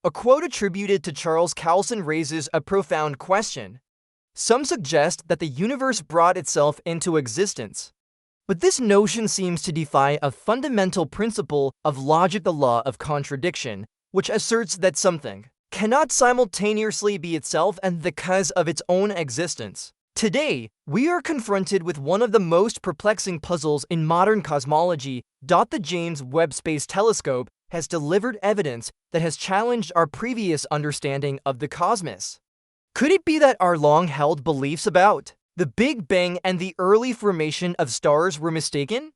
A quote attributed to Charles Carlson raises a profound question. Some suggest that the universe brought itself into existence. But this notion seems to defy a fundamental principle of logic, the law of contradiction, which asserts that something cannot simultaneously be itself and the cause of its own existence. Today, we are confronted with one of the most perplexing puzzles in modern cosmology. The James Webb Space Telescope has delivered evidence that has challenged our previous understanding of the cosmos. Could it be that our long-held beliefs about the Big Bang and the early formation of stars were mistaken?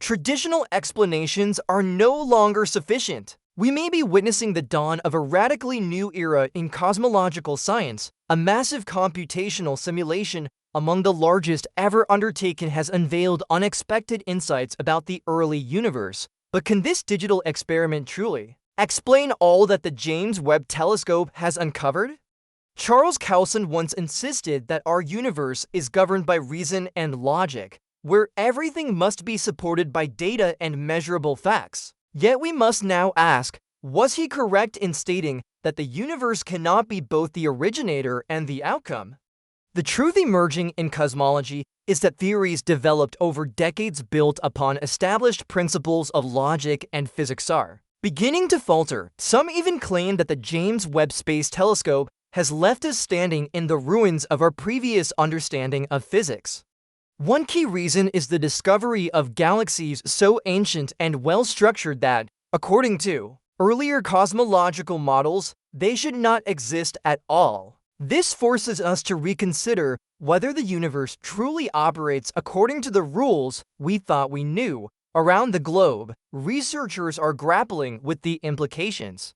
Traditional explanations are no longer sufficient. We may be witnessing the dawn of a radically new era in cosmological science. A massive computational simulation among the largest ever undertaken has unveiled unexpected insights about the early universe. But can this digital experiment truly explain all that the James Webb Telescope has uncovered? Charles Carlson once insisted that our universe is governed by reason and logic, where everything must be supported by data and measurable facts. Yet we must now ask, was he correct in stating that the universe cannot be both the originator and the outcome? The truth emerging in cosmology is that theories developed over decades built upon established principles of logic and physics are beginning to falter. Some even claim that the James Webb Space Telescope has left us standing in the ruins of our previous understanding of physics. One key reason is the discovery of galaxies so ancient and well-structured that, according to earlier cosmological models, they should not exist at all. This forces us to reconsider whether the universe truly operates according to the rules we thought we knew. Around the globe, researchers are grappling with the implications.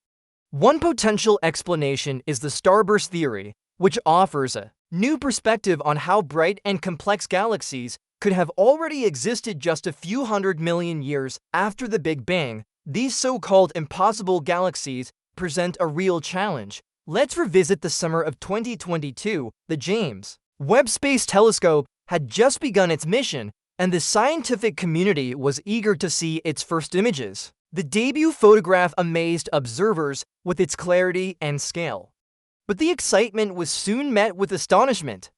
One potential explanation is the starburst theory, which offers a new perspective on how bright and complex galaxies could have already existed just a few 100 million years after the Big Bang. These so-called impossible galaxies present a real challenge. Let's revisit the summer of 2022. The James Webb Space Telescope had just begun its mission, and the scientific community was eager to see its first images. The debut photograph amazed observers with its clarity and scale. But the excitement was soon met with astonishment.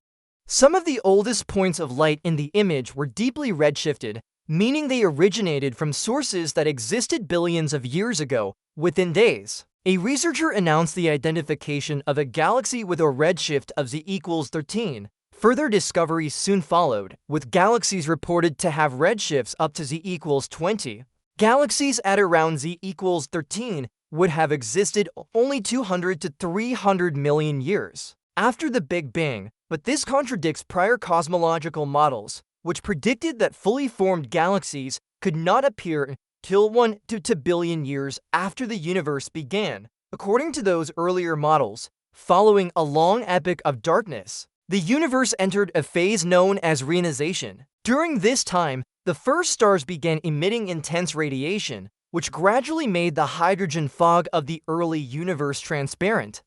Some of the oldest points of light in the image were deeply redshifted, meaning they originated from sources that existed billions of years ago. Within days, a researcher announced the identification of a galaxy with a redshift of Z equals 13. Further discoveries soon followed, with galaxies reported to have redshifts up to Z equals 20. Galaxies at around Z equals 13 would have existed only 200 to 300 million years after the Big Bang, but this contradicts prior cosmological models, which predicted that fully formed galaxies could not appear till 1 to 2 billion years after the universe began. According to those earlier models, following a long epoch of darkness, the universe entered a phase known as reionization. During this time, the first stars began emitting intense radiation, which gradually made the hydrogen fog of the early universe transparent.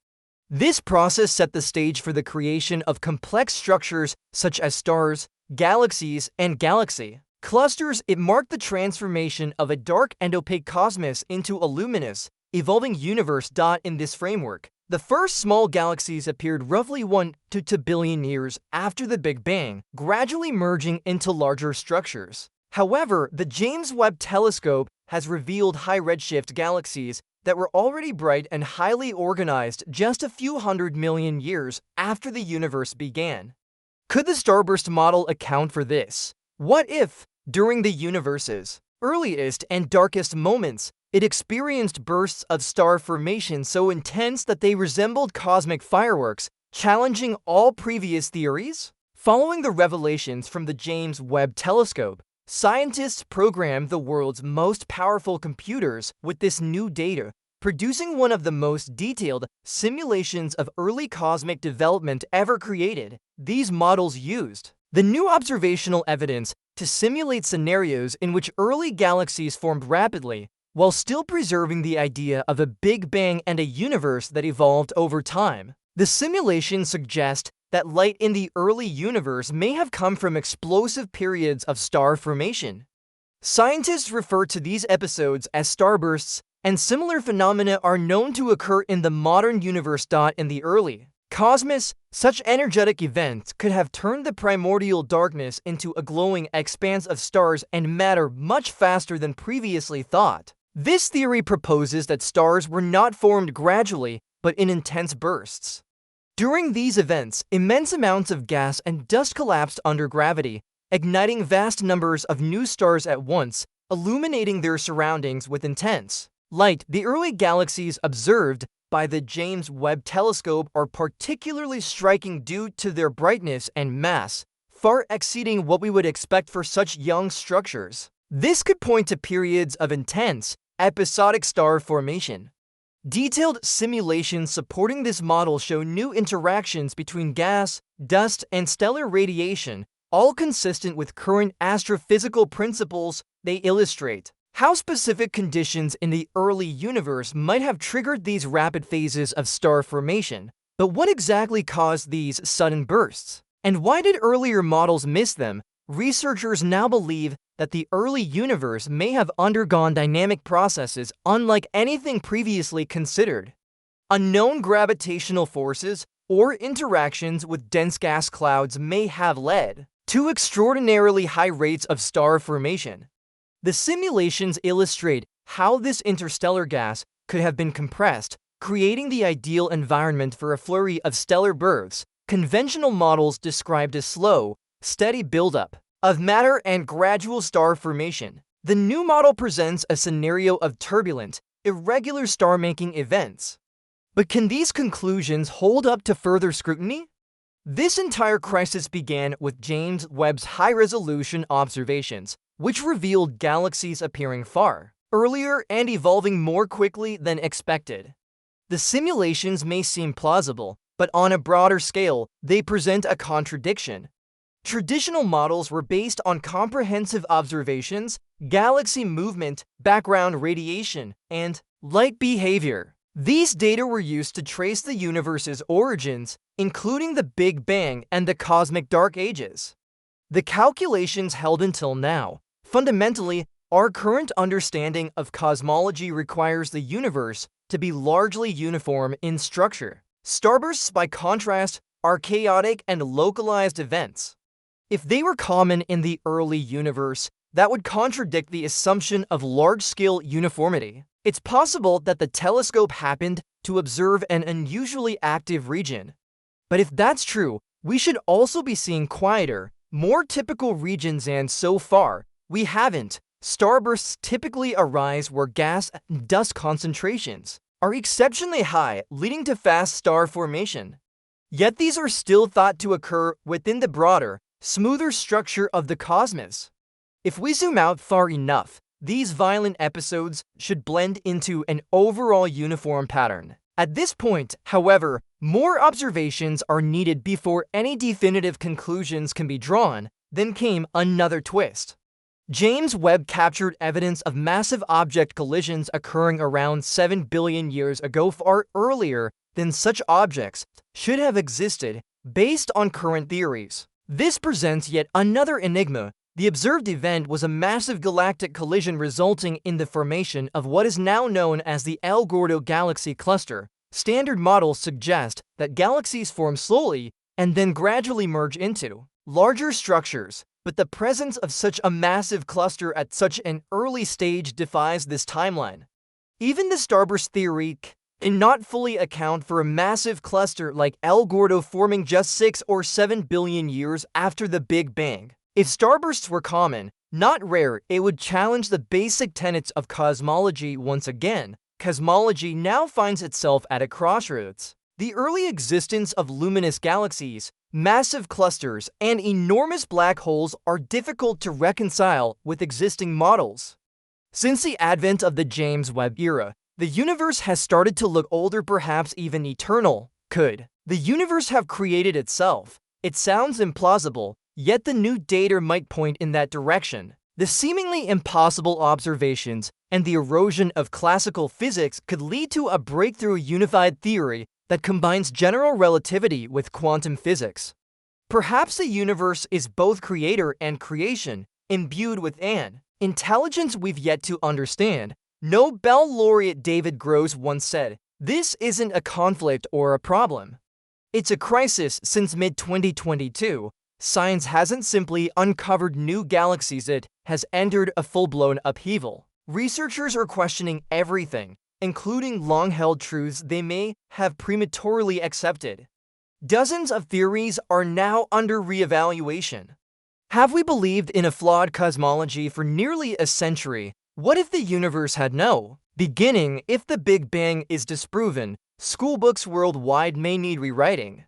This process set the stage for the creation of complex structures such as stars, galaxies, and galaxy clusters. It marked the transformation of a dark and opaque cosmos into a luminous, evolving universe. In this framework, the first small galaxies appeared roughly 1 to 2 billion years after the Big Bang, gradually merging into larger structures. However, the James Webb Telescope has revealed high redshift galaxies that were already bright and highly organized just a few 100 million years after the universe began. Could the starburst model account for this? What if, during the universe's earliest and darkest moments, it experienced bursts of star formation so intense that they resembled cosmic fireworks, challenging all previous theories? Following the revelations from the James Webb Telescope, scientists programmed the world's most powerful computers with this new data, producing one of the most detailed simulations of early cosmic development ever created. These models used the new observational evidence to simulate scenarios in which early galaxies formed rapidly, while still preserving the idea of a Big Bang and a universe that evolved over time. The simulations suggest that light in the early universe may have come from explosive periods of star formation. Scientists refer to these episodes as starbursts, and similar phenomena are known to occur in the modern universe. In the early cosmos, such energetic events could have turned the primordial darkness into a glowing expanse of stars and matter much faster than previously thought. This theory proposes that stars were not formed gradually, but in intense bursts. During these events, immense amounts of gas and dust collapsed under gravity, igniting vast numbers of new stars at once, illuminating their surroundings with intense light. The early galaxies observed by the James Webb Telescope are particularly striking due to their brightness and mass, far exceeding what we would expect for such young structures. This could point to periods of intense, episodic star formation. Detailed simulations supporting this model show new interactions between gas, dust, and stellar radiation, all consistent with current astrophysical principles. They illustrate how specific conditions in the early universe might have triggered these rapid phases of star formation. But what exactly caused these sudden bursts? And why did earlier models miss them? Researchers now believe that the early universe may have undergone dynamic processes unlike anything previously considered. Unknown gravitational forces or interactions with dense gas clouds may have led to extraordinarily high rates of star formation. The simulations illustrate how this interstellar gas could have been compressed, creating the ideal environment for a flurry of stellar births. Conventional models described a slow, steady buildup of matter and gradual star formation. The new model presents a scenario of turbulent, irregular star-making events. But can these conclusions hold up to further scrutiny? This entire crisis began with James Webb's high-resolution observations, which revealed galaxies appearing far earlier and evolving more quickly than expected. The simulations may seem plausible, but on a broader scale, they present a contradiction. Traditional models were based on comprehensive observations, galaxy movement, background radiation, and light behavior. These data were used to trace the universe's origins, including the Big Bang and the cosmic dark ages. The calculations held until now. Fundamentally, our current understanding of cosmology requires the universe to be largely uniform in structure. Starbursts, by contrast, are chaotic and localized events. If they were common in the early universe, that would contradict the assumption of large-scale uniformity. It's possible that the telescope happened to observe an unusually active region. But if that's true, we should also be seeing quieter, more typical regions, and so far, we haven't. Starbursts typically arise where gas and dust concentrations are exceptionally high, leading to fast star formation. Yet these are still thought to occur within the broader, smoother structure of the cosmos. If we zoom out far enough, these violent episodes should blend into an overall uniform pattern. At this point, however, more observations are needed before any definitive conclusions can be drawn. Then came another twist. James Webb captured evidence of massive object collisions occurring around 7 billion years ago, far earlier than such objects should have existed based on current theories. This presents yet another enigma. The observed event was a massive galactic collision resulting in the formation of what is now known as the El Gordo galaxy cluster. Standard models suggest that galaxies form slowly and then gradually merge into larger structures, but the presence of such a massive cluster at such an early stage defies this timeline. Even the starburst theory cannot fully account for a massive cluster like El Gordo forming just 6 or 7 billion years after the Big Bang. If starbursts were common, not rare, it would challenge the basic tenets of cosmology once again. Cosmology now finds itself at a crossroads. The early existence of luminous galaxies, massive clusters, and enormous black holes are difficult to reconcile with existing models. Since the advent of the James Webb era, the universe has started to look older, perhaps even eternal. Could the universe have created itself? It sounds implausible, yet the new data might point in that direction. The seemingly impossible observations and the erosion of classical physics could lead to a breakthrough unified theory that combines general relativity with quantum physics. Perhaps the universe is both creator and creation, imbued with an intelligence we've yet to understand. Nobel laureate David Gross once said, "This isn't a conflict or a problem. It's a crisis." Since mid-2022, science hasn't simply uncovered new galaxies, it has entered a full-blown upheaval. Researchers are questioning everything, including long-held truths they may have prematurely accepted. Dozens of theories are now under reevaluation. Have we believed in a flawed cosmology for nearly a century? What if the universe had no beginning? If the Big Bang is disproven, schoolbooks worldwide may need rewriting.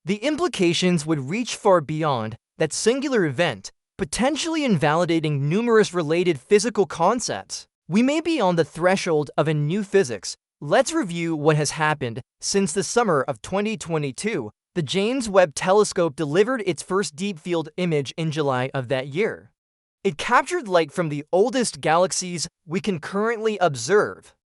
The implications would reach far beyond that singular event, potentially invalidating numerous related physical concepts. We may be on the threshold of a new physics. Let's review what has happened since the summer of 2022. The James Webb Telescope delivered its first deep-field image in July of that year. It captured light from the oldest galaxies we can currently observe.